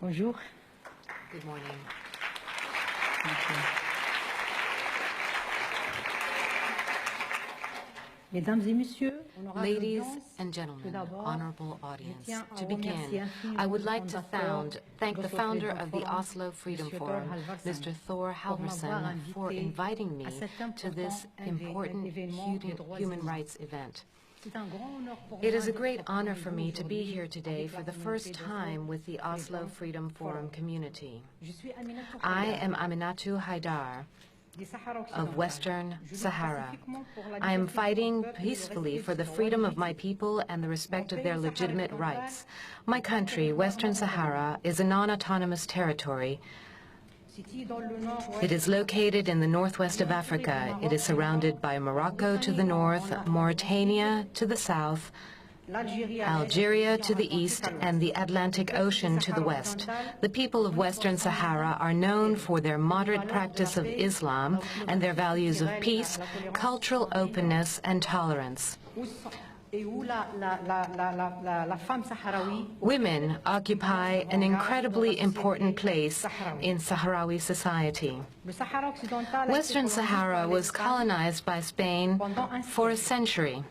Bonjour. Good morning. Mesdames et messieurs, Ladies and gentlemen, honorable audience, to begin, I would like to thank the founder of the Oslo Freedom Forum, Mr. Thor Halvorsen, for inviting me to this important human rights event. It is a great honor for me to be here today for the first time with the Oslo Freedom Forum community. I am Aminitu Haidar of Western Sahara. I am fighting peacefully for the freedom of my people and the respect of their legitimate rights. My country, Western Sahara, is a non-autonomous territory. It is located in the northwest of Africa. It is surrounded by Morocco to the north, Mauritania to the south, Algeria to the east, and the Atlantic Ocean to the west. The people of Western Sahara are known for their moderate practice of Islam and their values of peace, cultural openness, and tolerance. Women occupy an incredibly important place in Sahrawi society. Western Sahara was colonized by Spain for a century.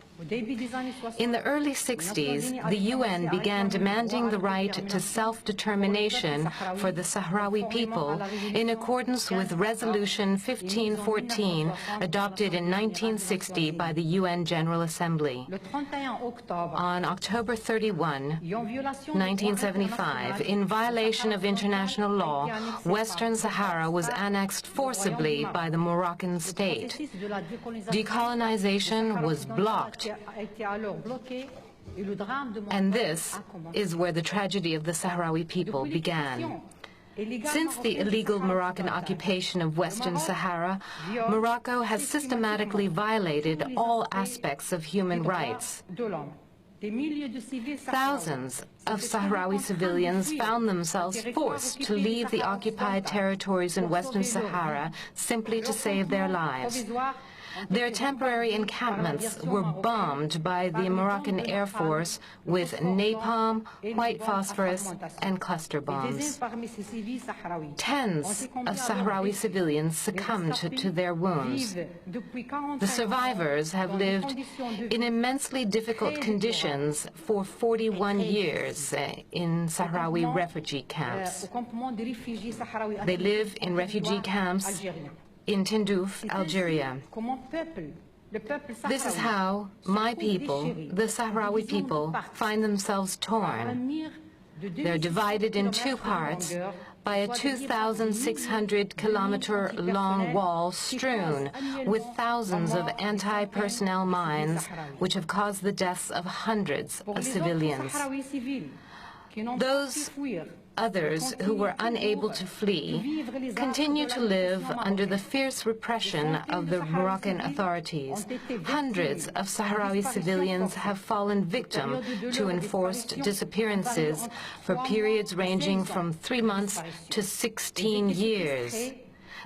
In the early 60s, the UN began demanding the right to self-determination for the Sahrawi people in accordance with Resolution 1514, adopted in 1960 by the UN General Assembly. On October 31, 1975, in violation of international law, Western Sahara was annexed forcibly by the Moroccan state. Decolonization was blocked. And this is where the tragedy of the Sahrawi people began. Since the illegal Moroccan occupation of Western Sahara, Morocco has systematically violated all aspects of human rights. Thousands of Sahrawi civilians found themselves forced to leave the occupied territories in Western Sahara simply to save their lives. Their temporary encampments were bombed by the Moroccan Air Force with napalm, white phosphorus, and cluster bombs. Tens of Sahrawi civilians succumbed to their wounds. The survivors have lived in immensely difficult conditions for 41 years in Sahrawi refugee camps. They live in refugee camps in Tindouf, Algeria. This is how my people, the Sahrawi people, find themselves torn. They're divided in two parts by a 2,600-kilometer long wall strewn with thousands of anti-personnel mines which have caused the deaths of hundreds of civilians. Those others who were unable to flee continue to live under the fierce repression of the Moroccan authorities. Hundreds of Sahrawi civilians have fallen victim to enforced disappearances for periods ranging from 3 months to 16 years.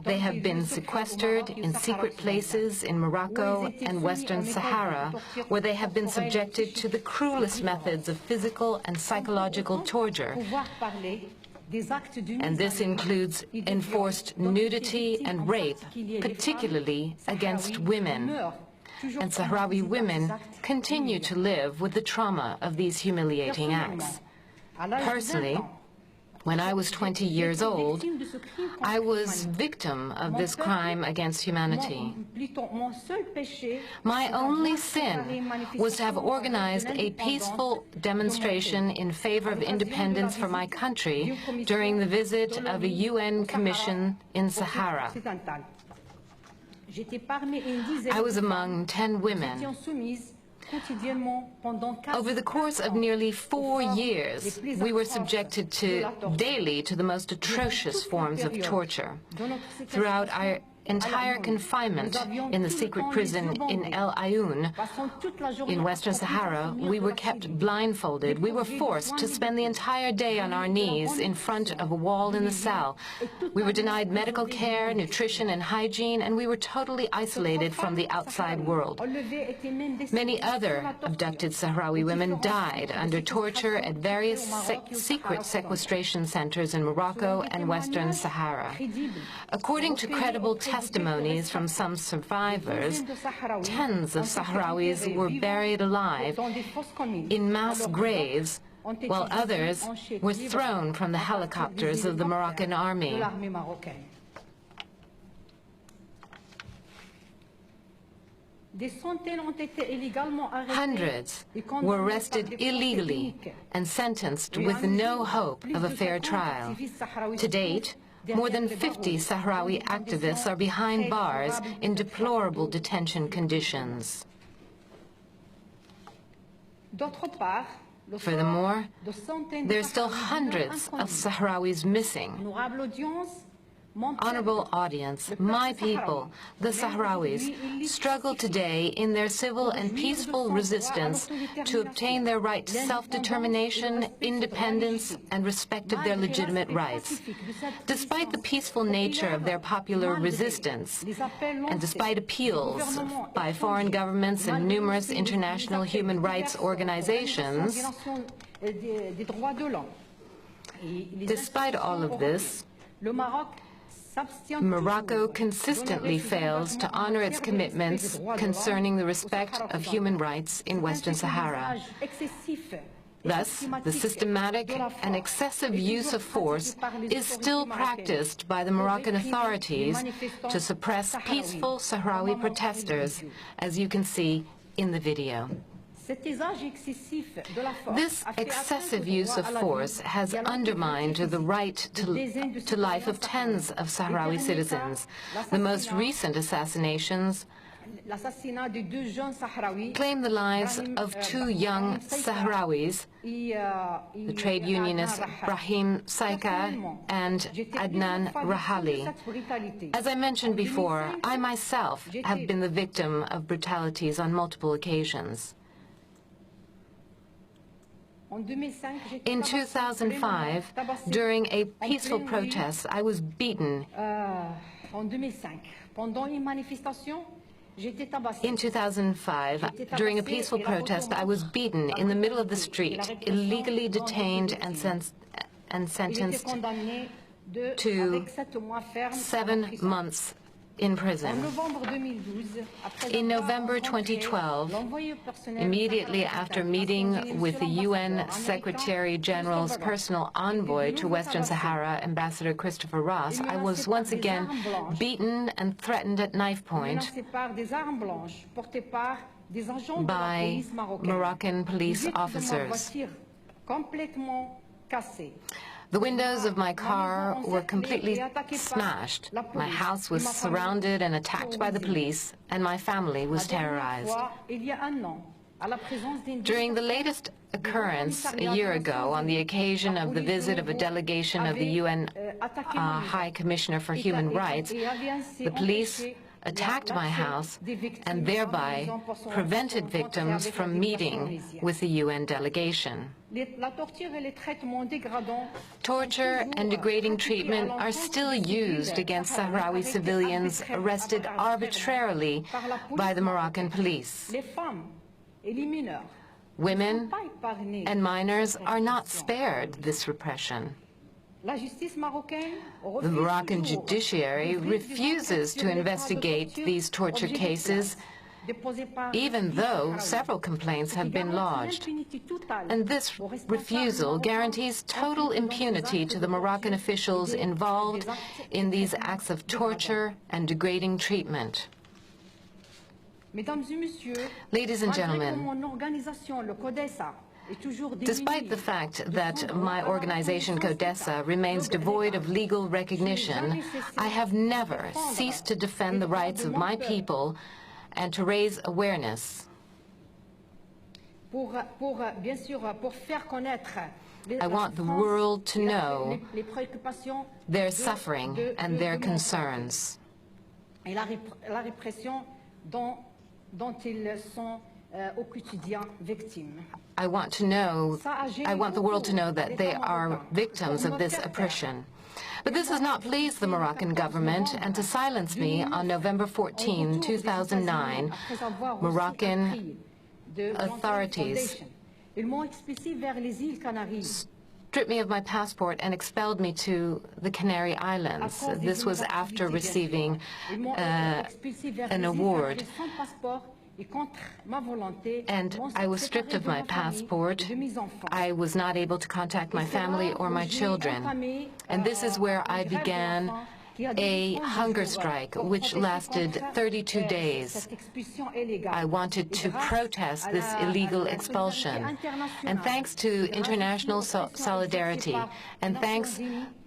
They have been sequestered in secret places in Morocco and Western Sahara, where they have been subjected to the cruelest methods of physical and psychological torture. And this includes enforced nudity and rape, particularly against women. And Sahrawi women continue to live with the trauma of these humiliating acts. Personally, when I was 20 years old, I was victim of this crime against humanity. My only sin was to have organized a peaceful demonstration in favor of independence for my country during the visit of a UN commission in Sahara. I was among 10 women. Over the course of nearly 4 years, we were subjected daily to the most atrocious forms of torture. Throughout our entire confinement in the secret prison in El Ayoun in Western Sahara, we were kept blindfolded. We were forced to spend the entire day on our knees in front of a wall in the cell. We were denied medical care, nutrition, and hygiene, and we were totally isolated from the outside world. Many other abducted Sahrawi women died under torture at various secret sequestration centers in Morocco and Western Sahara. According to credible testimonies from some survivors, tens of Sahrawis were buried alive in mass graves, while others were thrown from the helicopters of the Moroccan army. Hundreds were arrested illegally and sentenced with no hope of a fair trial. To date, more than 50 Sahrawi activists are behind bars in deplorable detention conditions. Furthermore, there are still hundreds of Sahrawis missing. Honorable audience, my people, the Sahrawis, struggle today in their civil and peaceful resistance to obtain their right to self-determination, independence, and respect of their legitimate rights. Despite the peaceful nature of their popular resistance, and despite appeals by foreign governments and numerous international human rights organizations, despite all of this, Morocco consistently fails to honor its commitments concerning the respect of human rights in Western Sahara. Thus, the systematic and excessive use of force is still practiced by the Moroccan authorities to suppress peaceful Sahrawi protesters, as you can see in the video. This excessive use of force has undermined the right to life of tens of Sahrawi citizens. The most recent assassinations claim the lives of two young Sahrawis, the trade unionist Brahim Saika and Adnan Rahali. As I mentioned before, I myself have been the victim of brutalities on multiple occasions. In 2005, during a peaceful protest, I was beaten. In 2005, during a peaceful protest, I was beaten in the middle of the street, illegally detained and sentenced to 7 months in prison. In November 2012, immediately after meeting with the UN Secretary-General's personal envoy to Western Sahara, Ambassador Christopher Ross, I was once again beaten and threatened at knife point by Moroccan police officers. The windows of my car were completely smashed. My house was surrounded and attacked by the police, and my family was terrorized. During the latest occurrence a year ago, on the occasion of the visit of a delegation of the UN High Commissioner for Human Rights, the police attacked my house and thereby prevented victims from meeting with the UN delegation. Torture and degrading treatment are still used against Sahrawi civilians arrested arbitrarily by the Moroccan police. Women and minors are not spared this repression. The Moroccan judiciary refuses to investigate these torture cases, even though several complaints have been lodged. And this refusal guarantees total impunity to the Moroccan officials involved in these acts of torture and degrading treatment. Ladies and gentlemen, despite the fact that my organization, CODESA, remains devoid of legal recognition, I have never ceased to defend the rights of my people and to raise awareness. I want the world to know their suffering and their concerns. et la répression dont ils sont au quotidien victimes. I want the world to know that they are victims of this oppression. But this has not pleased the Moroccan government, and to silence me on November 14, 2009, Moroccan authorities stripped me of my passport and expelled me to the Canary Islands. This was after receiving an award. And I was stripped of my passport. I was not able to contact my family or my children. And this is where I began a hunger strike, which lasted 32 days. I wanted to protest this illegal expulsion. And thanks to international solidarity, and thanks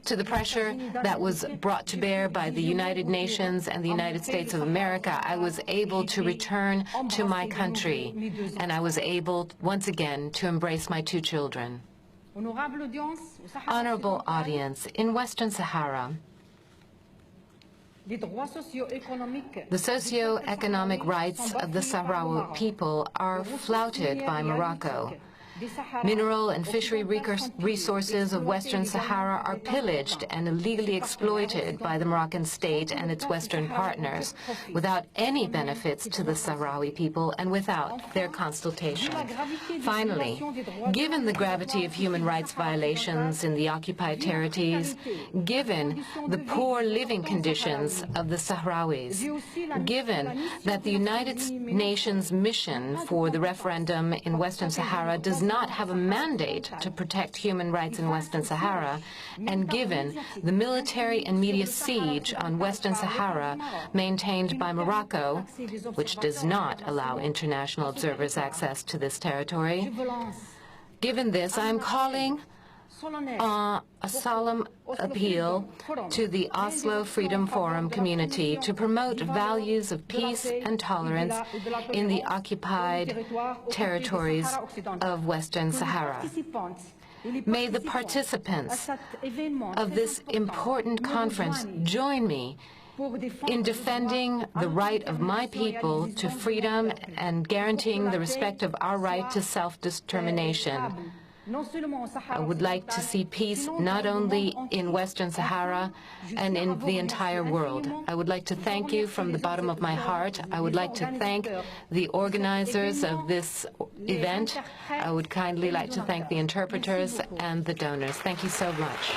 to the pressure that was brought to bear by the United Nations and the United States of America, I was able to return to my country, and I was able once again to embrace my 2 children. Honorable audience, in Western Sahara, the socio-economic rights of the Sahrawi people are flouted by Morocco. Mineral and fishery resources of Western Sahara are pillaged and illegally exploited by the Moroccan state and its Western partners without any benefits to the Sahrawi people and without their consultation. Finally, given the gravity of human rights violations in the occupied territories, given the poor living conditions of the Sahrawis, given that the United Nations mission for the referendum in Western Sahara does not have a mandate to protect human rights in Western Sahara, and given the military and media siege on Western Sahara maintained by Morocco, which does not allow international observers access to this territory, given this, I am calling a solemn appeal to the Oslo Freedom Forum community to promote values of peace and tolerance in the occupied territories of Western Sahara. May the participants of this important conference join me in defending the right of my people to freedom and guaranteeing the respect of our right to self-determination. I would like to see peace not only in Western Sahara and in the entire world. I would like to thank you from the bottom of my heart. I would like to thank the organizers of this event. I would kindly like to thank the interpreters and the donors. Thank you so much.